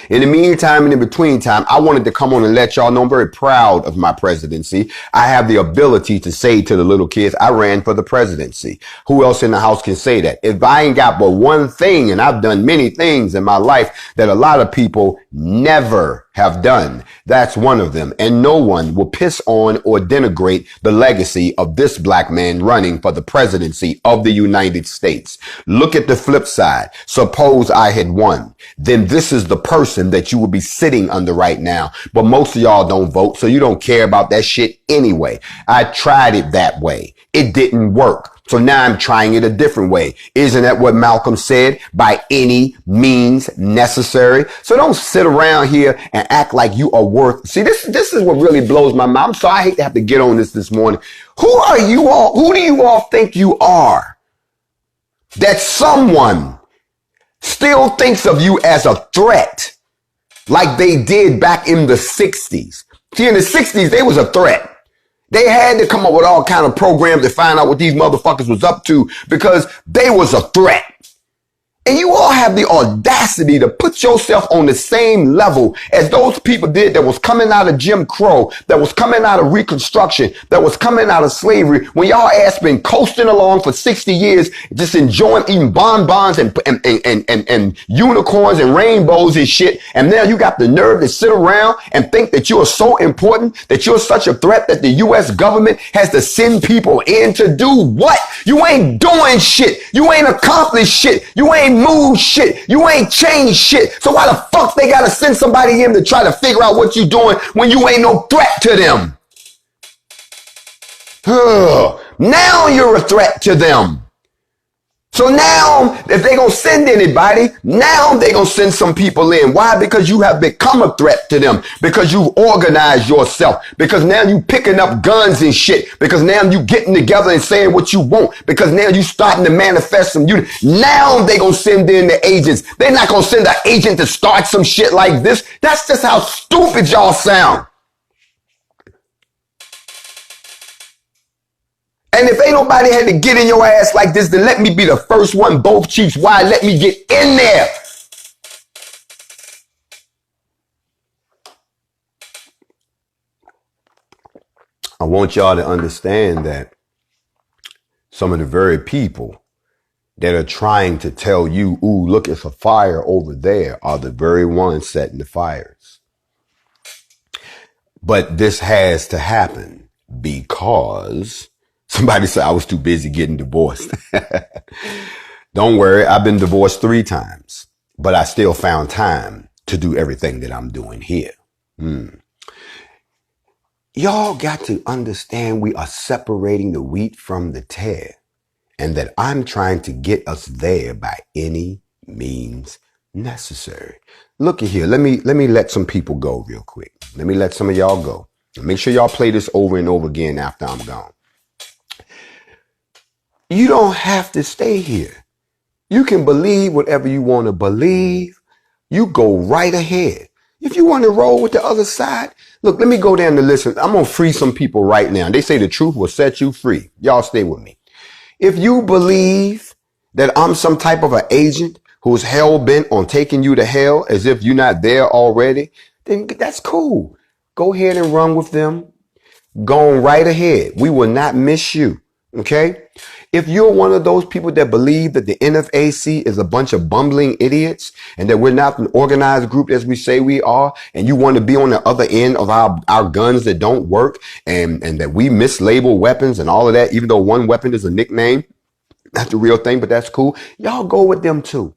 In the meantime and in between time, I wanted to come on and let y'all know I'm very proud of my presidency. I have the ability to say to the little kids, I ran for the presidency. Who else in the house can say that? If I ain't got but one thing, and I've done many things in my life that a lot of people never have done, that's one of them. And no one will piss on or denigrate the legacy of this black man running for the presidency of the United States. Look at the flip side. Suppose I had won. Then this is the person that you will be sitting under right now. But most of y'all don't vote, so you don't care about that shit anyway. I tried it that way. It didn't work. So now I'm trying it a different way. Isn't that what Malcolm said? By any means necessary. So don't sit around here and act like you are worth. See, this is what really blows my mind. I'm sorry, I hate to have to get on this morning. Who are you all? Who do you all think you are? That someone still thinks of you as a threat, like they did back in the 60s. See, in the 60s, they was a threat. They had to come up with all kind of programs to find out what these motherfuckers was up to because they was a threat. And you all have the audacity to put yourself on the same level as those people did that was coming out of Jim Crow, that was coming out of Reconstruction, that was coming out of slavery, when y'all ass been coasting along for 60 years, just enjoying eating bonbons and unicorns and rainbows and shit. And now you got the nerve to sit around and think that you are so important, that you're such a threat that the U.S. government has to send people in to do what? You ain't doing shit. You ain't accomplished shit. You ain't moved shit. You ain't changed shit. So why the fuck they gotta send somebody in to try to figure out what you doing when you ain't no threat to them? Now you're a threat to them. So now, if they gonna send anybody, now they gonna send some people in. Why? Because you have become a threat to them. Because you've organized yourself. Because now you picking up guns and shit. Because now you getting together and saying what you want. Because now you starting to manifest some unity. Now they gonna send in the agents. They're not gonna send an agent to start some shit like this. That's just how stupid y'all sound. And if ain't nobody had to get in your ass like this, then let me be the first one, both cheeks wide. Let me get in there. I want y'all to understand that some of the very people that are trying to tell you, ooh, look, it's a fire over there, are the very ones setting the fires. But this has to happen because somebody said I was too busy getting divorced. Don't worry, I've been divorced 3 times, but I still found time to do everything that I'm doing here. Y'all got to understand we are separating the wheat from the tare, and that I'm trying to get us there by any means necessary. Look at here. Let me let some people go real quick. Let me let some of y'all go. Make sure y'all play this over and over again after I'm gone. You don't have to stay here. You can believe whatever you want to believe. You go right ahead. If you want to roll with the other side, look, let me go down the list. I'm going to free some people right now. They say the truth will set you free. Y'all stay with me. If you believe that I'm some type of an agent who's hell bent on taking you to hell as if you're not there already, then that's cool. Go ahead and run with them. Go on right ahead. We will not miss you. Okay? If you're one of those people that believe that the NFAC is a bunch of bumbling idiots and that we're not an organized group as we say we are, and you want to be on the other end of our guns that don't work and that we mislabel weapons and all of that, even though one weapon is a nickname, not the real thing, but that's cool. Y'all go with them too.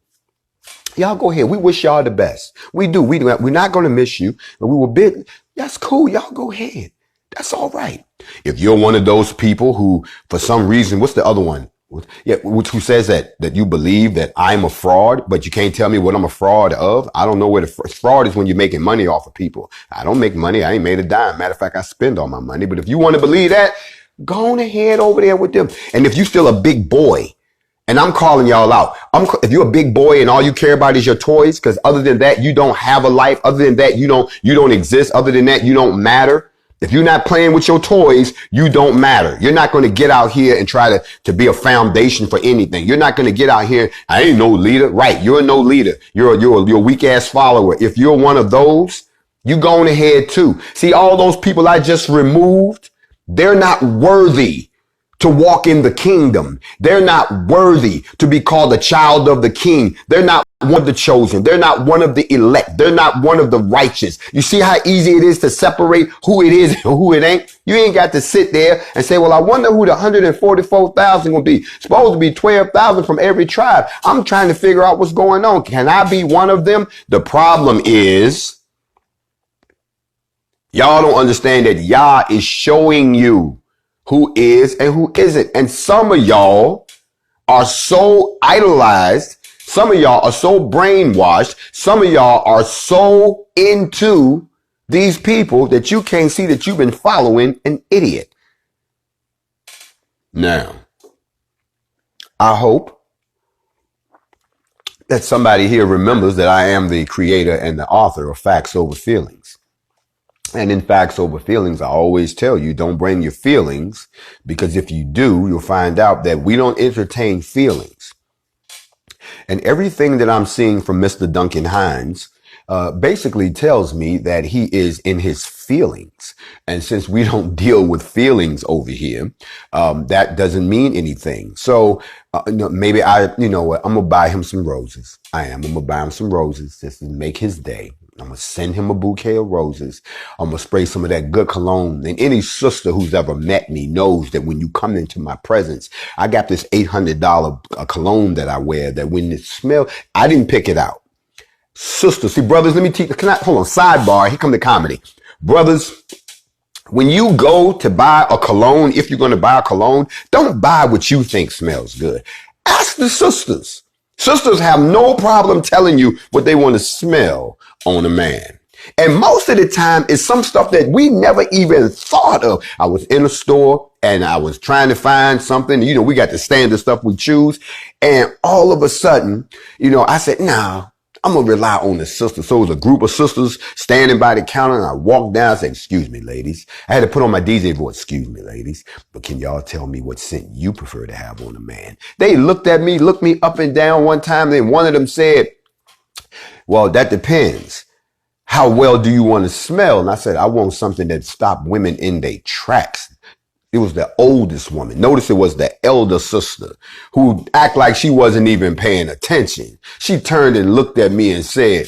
Y'all go ahead. We wish y'all the best. We do. We're not going to miss you. And we will bid. That's cool. Y'all go ahead. That's all right. If you're one of those people who, for some reason, what's the other one? Yeah, who says that you believe that I'm a fraud, but you can't tell me what I'm a fraud of? I don't know where the fraud is when you're making money off of people. I don't make money. I ain't made a dime. Matter of fact, I spend all my money. But if you want to believe that, go on ahead over there with them. And if you're still a big boy, and I'm calling y'all out. If you're a big boy and all you care about is your toys, because other than that, you don't have a life. Other than that, you don't exist. Other than that, you don't matter. If you're not playing with your toys, you don't matter. You're not going to get out here and try to be a foundation for anything. You're not going to get out here. I ain't no leader. Right. You're no leader. You're a weak ass follower. If you're one of those, you going ahead too. See, all those people I just removed, they're not worthy to walk in the kingdom. They're not worthy to be called a child of the king. They're not one of the chosen. They're not one of the elect. They're not one of the righteous. You see how easy it is to separate who it is and who it ain't? You ain't got to sit there and say, well, I wonder who the 144,000 will be. Supposed to be 12,000 from every tribe. I'm trying to figure out what's going on. Can I be one of them? The problem is y'all don't understand that Yah is showing you who is and who isn't. And some of y'all are so idolized. Some of y'all are so brainwashed. Some of y'all are so into these people that you can't see that you've been following an idiot. Now, I hope that somebody here remembers that I am the creator and the author of Facts Over Feelings. And in Facts Over Feelings, I always tell you, don't bring your feelings, because if you do, you'll find out that we don't entertain feelings. And everything that I'm seeing from Mr. Duncan Hines basically tells me that he is in his feelings. And since we don't deal with feelings over here, that doesn't mean anything. So maybe I'm going to buy him some roses. I'm going to buy him some roses just to make his day. I'm going to send him a bouquet of roses. I'm going to spray some of that good cologne. And any sister who's ever met me knows that when you come into my presence, I got this $800 cologne that I wear that when it smells, I didn't pick it out. Sisters, see, brothers, let me teach. Hold on, sidebar. Here come the comedy. Brothers, when you go to buy a cologne, if you're going to buy a cologne, don't buy what you think smells good. Ask the sisters. Sisters have no problem telling you what they want to smell on a man. And most of the time it's some stuff that we never even thought of. I was in a store and I was trying to find something. We got the standard stuff we choose. And all of a sudden, I said, nah, I'm going to rely on the sisters. So it was a group of sisters standing by the counter, and I walked down and said, excuse me, ladies. I had to put on my DJ voice, excuse me, ladies, but can y'all tell me what scent you prefer to have on a man? They looked me up and down one time. Then one of them said, well, that depends. How well do you want to smell? And I said, I want something that stopped women in their tracks. It was the oldest woman. Notice it was the elder sister who act like she wasn't even paying attention. She turned and looked at me and said,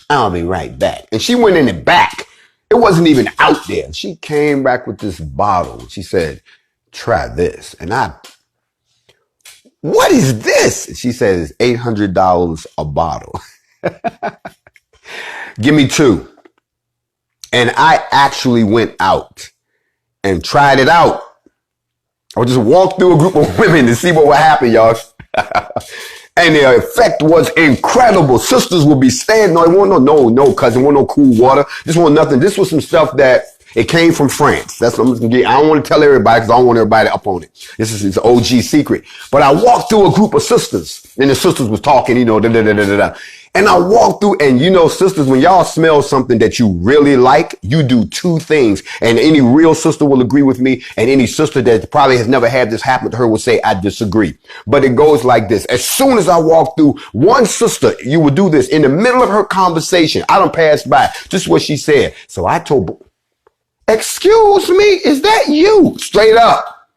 I'll be right back. And she went in the back. It wasn't even out there. She came back with this bottle. She said, try this. And what is this? And she said, it's $800 a bottle. Give me two. And I actually went out and tried it out. I would just walk through a group of women to see what would happen, y'all. And the effect was incredible. Sisters would be standing. No, cousin, want no cool water. Just want nothing. This was some stuff that It came from France. That's what I'm going to get. I don't want to tell everybody because I don't want everybody up on it. This is it's an OG secret. But I walked through a group of sisters, and the sisters was talking, you know, da da da da da da. And I walked through, and you know, sisters, when y'all smell something that you really like, you do two things. And any real sister will agree with me, and any sister that probably has never had this happen to her will say, I disagree. But it goes like this. As soon as I walk through, one sister, you would do this in the middle of her conversation. I done passed by. Just what she said. So I told, excuse me, is that you? Straight up.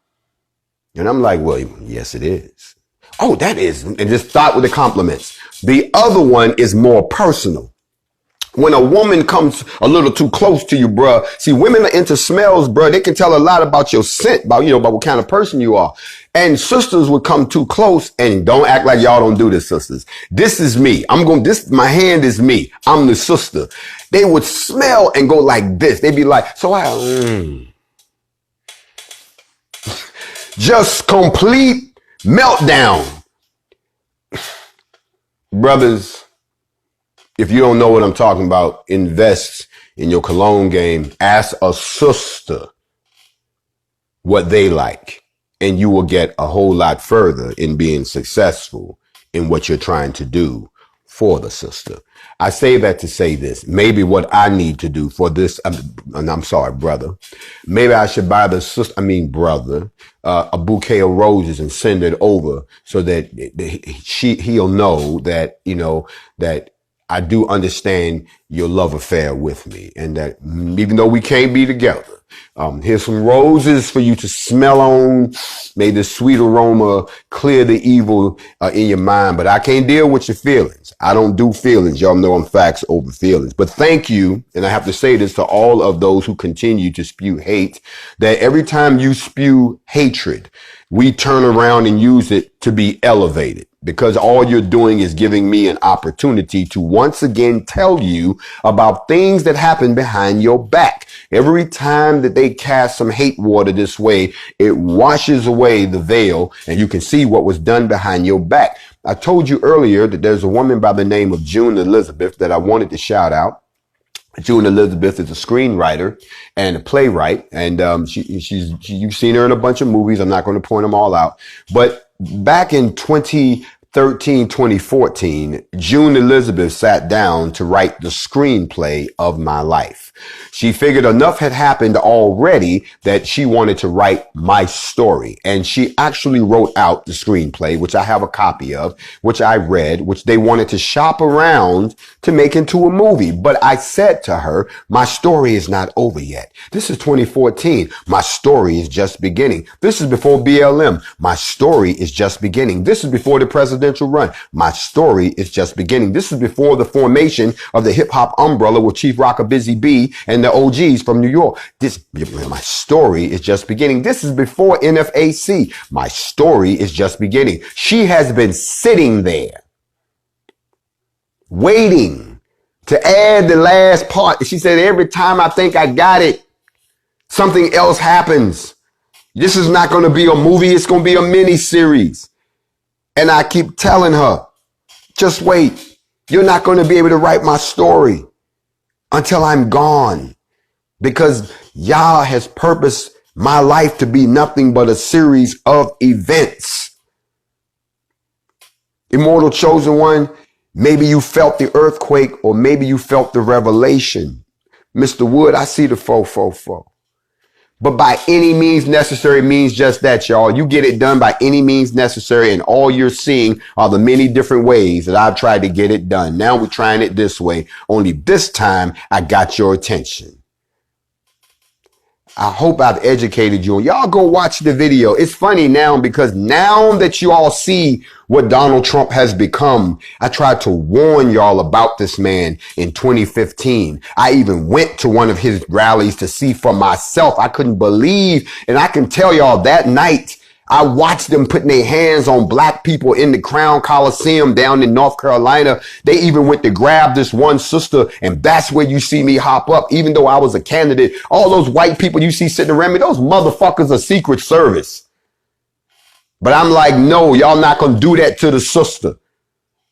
And I'm like, well, yes, it is. Oh, that is. And just start with the compliments. The other one is more personal. When a woman comes a little too close to you, bruh. See, women are into smells, bruh. They can tell a lot about your scent, about what kind of person you are. And sisters would come too close, and don't act like y'all don't do this, sisters. This is me. My hand is me. I'm the sister. They would smell and go like this. They'd be like, just complete meltdown. Brothers, if you don't know what I'm talking about, invest in your cologne game. Ask a sister what they like, and you will get a whole lot further in being successful in what you're trying to do for the sister. I say that to say this. Maybe what I need to do for this, and I'm sorry, brother. Maybe I should buy brother, a bouquet of roses and send it over so that he'll know that, that I do understand your love affair with me, and that even though we can't be together, here's some roses for you to smell on. May the sweet aroma clear the evil in your mind, but I can't deal with your feelings. I don't do feelings. Y'all know I'm facts over feelings. But thank you, and I have to say this to all of those who continue to spew hate, that every time you spew hatred, we turn around and use it to be elevated, because all you're doing is giving me an opportunity to once again tell you about things that happen behind your back. Every time that they cast some hate water this way, it washes away the veil and you can see what was done behind your back. I told you earlier that there's a woman by the name of June Elizabeth that I wanted to shout out. June Elizabeth is a screenwriter and a playwright, and you've seen her in a bunch of movies. I'm not going to point them all out, but back in 2013, 2014, June Elizabeth sat down to write the screenplay of my life. She figured enough had happened already that she wanted to write my story. And she actually wrote out the screenplay, which I have a copy of, which I read, which they wanted to shop around to make into a movie. But I said to her, my story is not over yet. This is 2014. My story is just beginning. This is before BLM. My story is just beginning. This is before the presidential run. My story is just beginning. This is before the formation of the hip hop umbrella with Chief Rocker Busy B and the OGs from New York. My story is just beginning. This is before NFAC. My story is just beginning. She has been sitting there waiting to add the last part. She said, every time I think I got it, something else happens. This is not going to be a movie. It's going to be a mini series. And I keep telling her, just wait. You're not going to be able to write my story until I'm gone, because Yah has purposed my life to be nothing but a series of events. Immortal chosen one, maybe you felt the earthquake, or maybe you felt the revelation. Mr. Wood, I see the 444. But by any means necessary means just that, y'all. You get it done by any means necessary, and all you're seeing are the many different ways that I've tried to get it done. Now we're trying it this way. Only this time I got your attention. I hope I've educated you. Y'all go watch the video. It's funny now because now that you all see what Donald Trump has become, I tried to warn y'all about this man in 2015. I even went to one of his rallies to see for myself. I couldn't believe, and I can tell y'all that night, I watched them putting their hands on black people in the Crown Coliseum down in North Carolina. They even went to grab this one sister, and that's where you see me hop up. Even though I was a candidate, all those white people you see sitting around me, those motherfuckers are Secret Service. But I'm like, no, y'all not going to do that to the sister.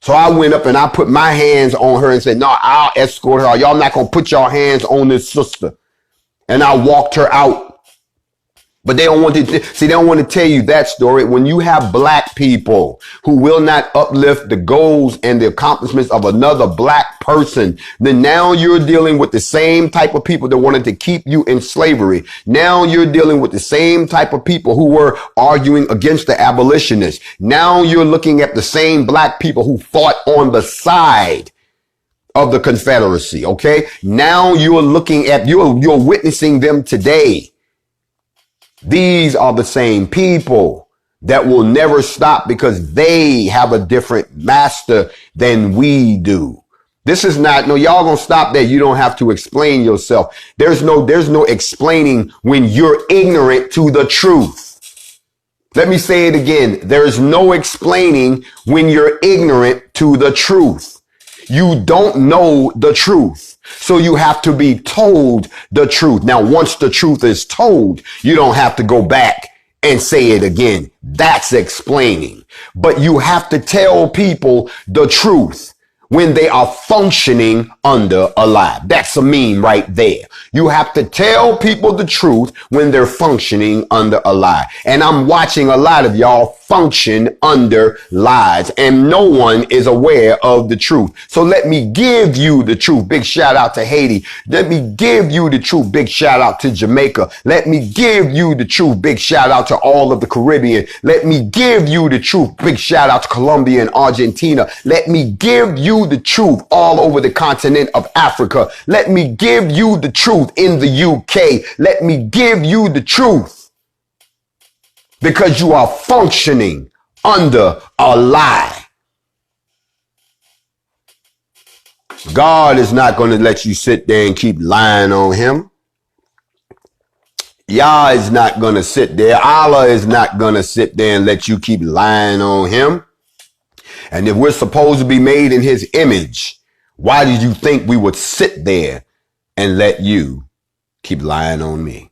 So I went up and I put my hands on her and said, no, I'll escort her. Y'all not going to put your hands on this sister. and I walked her out. But they don't want to see, they don't want to tell you that story. When you have black people who will not uplift the goals and the accomplishments of another black person, then now you're dealing with the same type of people that wanted to keep you in slavery. Now you're dealing with the same type of people who were arguing against the abolitionists. Now you're looking at the same black people who fought on the side of the Confederacy. Okay. Now you're looking at, you're witnessing them today. These are the same people that will never stop because they have a different master than we do. This is not, no, y'all gonna stop that. You don't have to explain yourself. There's no explaining when you're ignorant to the truth. Let me say it again. There's no explaining when you're ignorant to the truth. You don't know the truth. So you have to be told the truth. Now, once the truth is told, you don't have to go back and say it again. That's explaining. But you have to tell people the truth when they are functioning under a lie. That's a meme right there. You have to tell people the truth when they're functioning under a lie. And I'm watching a lot of y'all function under lies, and no one is aware of the truth. So let me give you the truth. Big shout out to Haiti. Let me give you the truth. Big shout out to Jamaica. Let me give you the truth. Big shout out to all of the Caribbean. Let me give you the truth. Big shout out to Colombia and Argentina. Let me give you the truth all over the continent of Africa. Let me give you the truth in the UK. Let me give you the truth. Because you are functioning under a lie. God is not going to let you sit there and keep lying on him. Yah is not going to sit there. Allah is not going to sit there and let you keep lying on him. And if we're supposed to be made in his image, why did you think we would sit there and let you keep lying on me?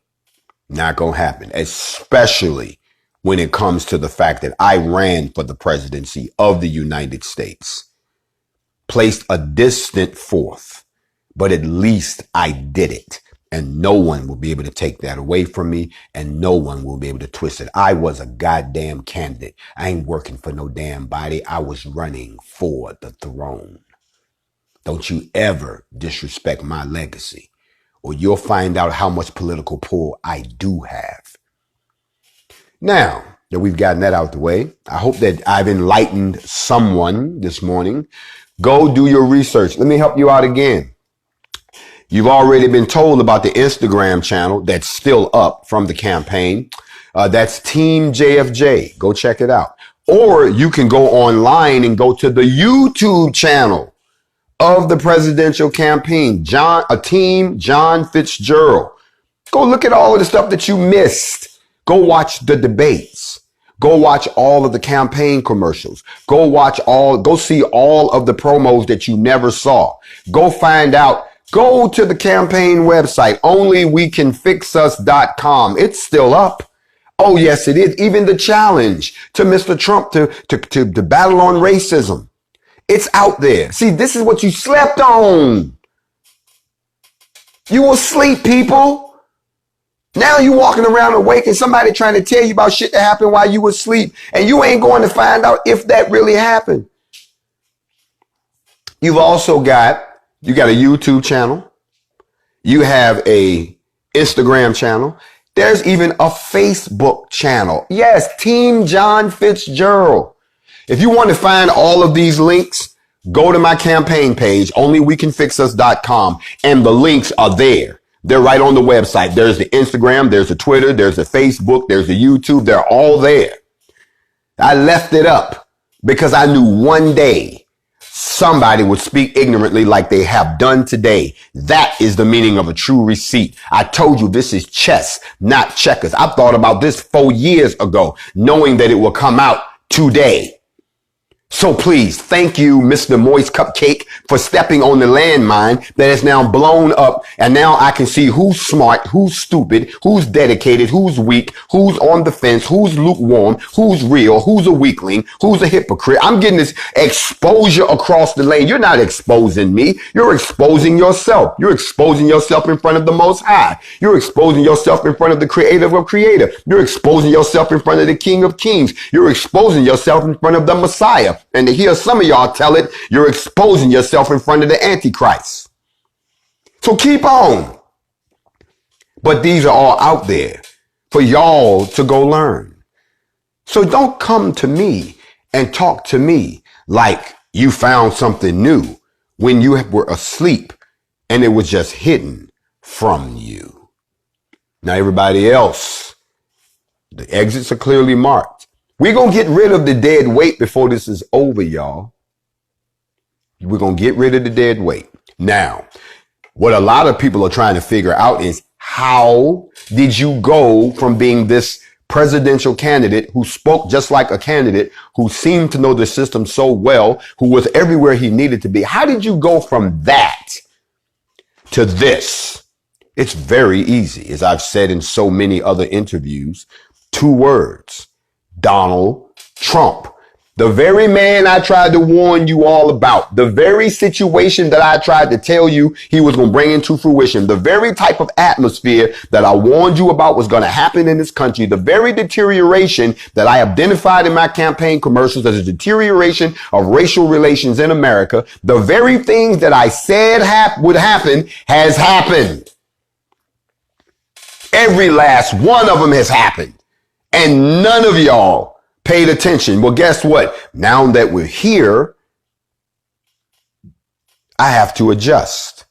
Not going to happen, especially when it comes to the fact that I ran for the presidency of the United States, placed a distant fourth, but at least I did it. And no one will be able to take that away from me, and no one will be able to twist it. I was a goddamn candidate. I ain't working for no damn body. I was running for the throne. Don't you ever disrespect my legacy, or you'll find out how much political pull I do have. Now that we've gotten that out the way, I hope that I've enlightened someone this morning. Go do your research. Let me help you out again. You've already been told about the Instagram channel that's still up from the campaign. That's Team JFJ. Go check it out. Or you can go online and go to the YouTube channel of the presidential campaign, Team John Fitzgerald. Go look at all of the stuff that you missed. Go watch the debates. Go watch all of the campaign commercials. Go see all of the promos that you never saw. Go find out. Go to the campaign website, onlywecanfixus.com. It's still up. Oh, yes, it is. Even the challenge to Mr. Trump to battle on racism. It's out there. See, this is what you slept on. You will sleep, people. Now you walking around awake and somebody trying to tell you about shit that happened while you were asleep, and you ain't going to find out if that really happened. You've also got a YouTube channel. You have a Instagram channel. There's even a Facebook channel. Yes, Team John Fitzgerald. If you want to find all of these links, go to my campaign page, onlywecanfixus.com, and the links are there. They're right on the website. There's the Instagram, there's the Twitter, there's the Facebook, there's the YouTube. They're all there. I left it up because I knew one day somebody would speak ignorantly like they have done today. That is the meaning of a true receipt. I told you this is chess, not checkers. I thought about this 4 years ago, knowing that it will come out today. So please, thank you, Mr. Moist Cupcake, for stepping on the landmine that is now blown up. And now I can see who's smart, who's stupid, who's dedicated, who's weak, who's on the fence, who's lukewarm, who's real, who's a weakling, who's a hypocrite. I'm getting this exposure across the lane. You're not exposing me. You're exposing yourself. You're exposing yourself in front of the Most High. You're exposing yourself in front of the Creator of Creator. You're exposing yourself in front of the King of Kings. You're exposing yourself in front of the Messiah. And to hear some of y'all tell it, you're exposing yourself in front of the Antichrist. So keep on. But these are all out there for y'all to go learn. So don't come to me and talk to me like you found something new when you were asleep and it was just hidden from you. Now everybody else, the exits are clearly marked. We're going to get rid of the dead weight before this is over, y'all. We're going to get rid of the dead weight. Now, what a lot of people are trying to figure out is, how did you go from being this presidential candidate who spoke just like a candidate, who seemed to know the system so well, who was everywhere he needed to be? How did you go from that to this? It's very easy. As I've said in so many other interviews, 2 words: Donald Trump. The very man I tried to warn you all about, the very situation that I tried to tell you he was going to bring into fruition, the very type of atmosphere that I warned you about was going to happen in this country, the very deterioration that I identified in my campaign commercials as a deterioration of racial relations in America, the very things that I said would happen has happened. Every last one of them has happened. And none of y'all paid attention. Well, guess what? Now that we're here, I have to adjust.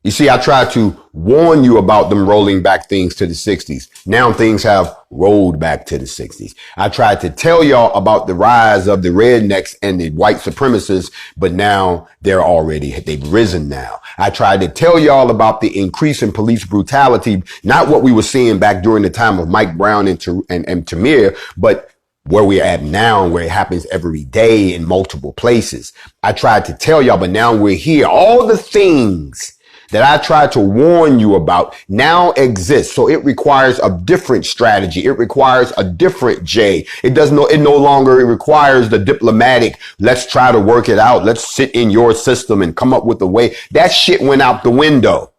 You see, I tried to warn you about them rolling back things to the 60s. Now things have rolled back to the 60s. I tried to tell y'all about the rise of the rednecks and the white supremacists, but now they've risen now. I tried to tell y'all about the increase in police brutality, not what we were seeing back during the time of Mike Brown and Tamir, but where we're at now, where it happens every day in multiple places. I tried to tell y'all, but now we're here. All the things that I tried to warn you about now exist. So it requires a different strategy. It requires a different J. It no longer requires the diplomatic, let's try to work it out. Let's sit in your system and come up with a way. That shit went out the window.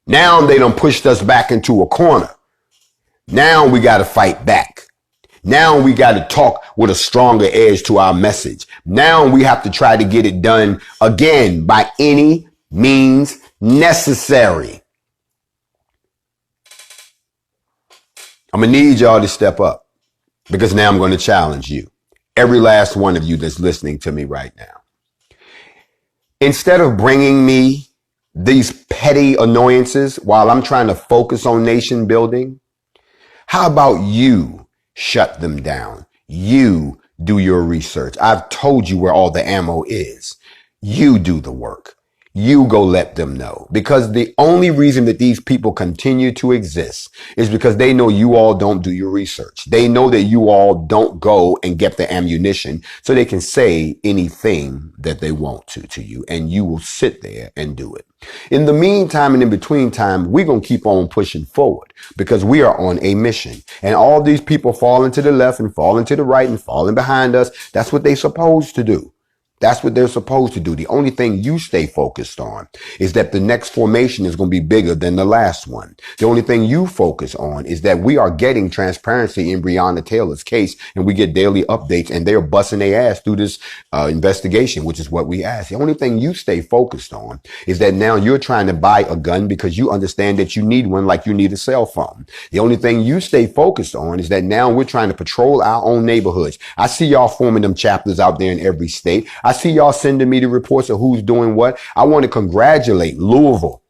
Now they done pushed us back into a corner. Now we got to fight back. Now we got to talk with a stronger edge to our message. Now we have to try to get it done again by any means necessary. I'm going to need y'all to step up, because now I'm going to challenge you. Every last one of you that's listening to me right now. Instead of bringing me these petty annoyances while I'm trying to focus on nation building, how about you shut them down? You do your research. I've told you where all the ammo is. You do the work. You go let them know, because the only reason that these people continue to exist is because they know you all don't do your research. They know that you all don't go and get the ammunition so they can say anything that they want to you, and you will sit there and do it. In the meantime and in between time, we're going to keep on pushing forward because we are on a mission, and all these people falling to the left and falling to the right and falling behind us. That's what they're supposed to do. That's what they're supposed to do. The only thing you stay focused on is that the next formation is going to be bigger than the last one. The only thing you focus on is that we are getting transparency in Breonna Taylor's case, and we get daily updates, and they're busting their ass through this investigation, which is what we ask. The only thing you stay focused on is that now you're trying to buy a gun because you understand that you need one like you need a cell phone. The only thing you stay focused on is that now we're trying to patrol our own neighborhoods. I see y'all forming them chapters out there in every state. I see y'all sending me the reports of who's doing what. I want to congratulate Louisville,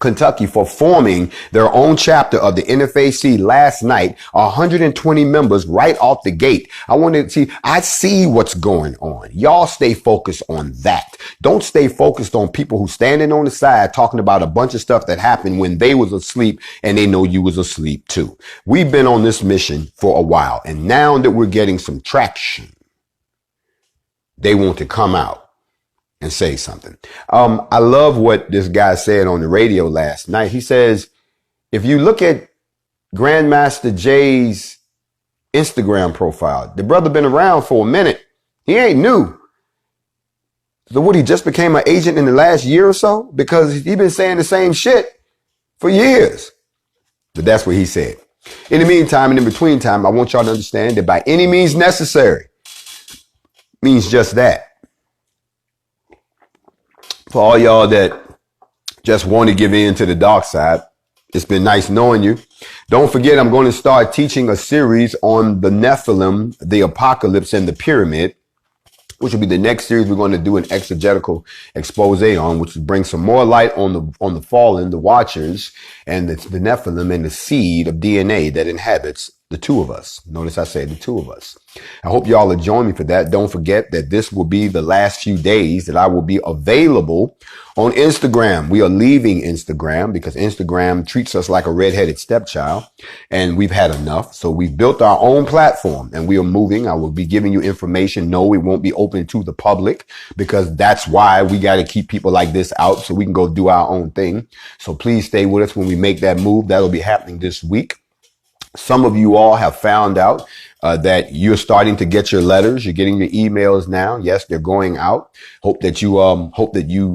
Kentucky, for forming their own chapter of the NFAC last night, 120 members right off the gate. I see what's going on. Y'all stay focused on that. Don't stay focused on people who standing on the side talking about a bunch of stuff that happened when they was asleep and they know you was asleep too. We've been on this mission for a while, and now that we're getting some traction, they want to come out and say something. I love what this guy said on the radio last night. He says, if you look at Grandmaster Jay's Instagram profile, the brother been around for a minute. He ain't new. So what, he just became an agent in the last year or so? Because he been saying the same shit for years. But that's what he said. In the meantime and in between time, I want y'all to understand that by any means necessary means just that. For all y'all that just want to give in to the dark side, it's been nice knowing you. Don't forget, I'm going to start teaching a series on the Nephilim, the apocalypse, and the pyramid, which will be the next series we're going to do an exegetical expose on, which will bring some more light on the fallen, the watchers, and the Nephilim, and the seed of DNA that inhabits the two of us. Notice I said the two of us. I hope y'all will join me for that. Don't forget that this will be the last few days that I will be available on Instagram. We are leaving Instagram because Instagram treats us like a redheaded stepchild, and we've had enough. So we've built our own platform and we are moving. I will be giving you information. No, it won't be open to the public because that's why we got to keep people like this out so we can go do our own thing. So please stay with us when we make that move. That'll be happening this week. Some of you all have found out that you're starting to get your letters. You're getting your emails now. Yes, they're going out. Hope that you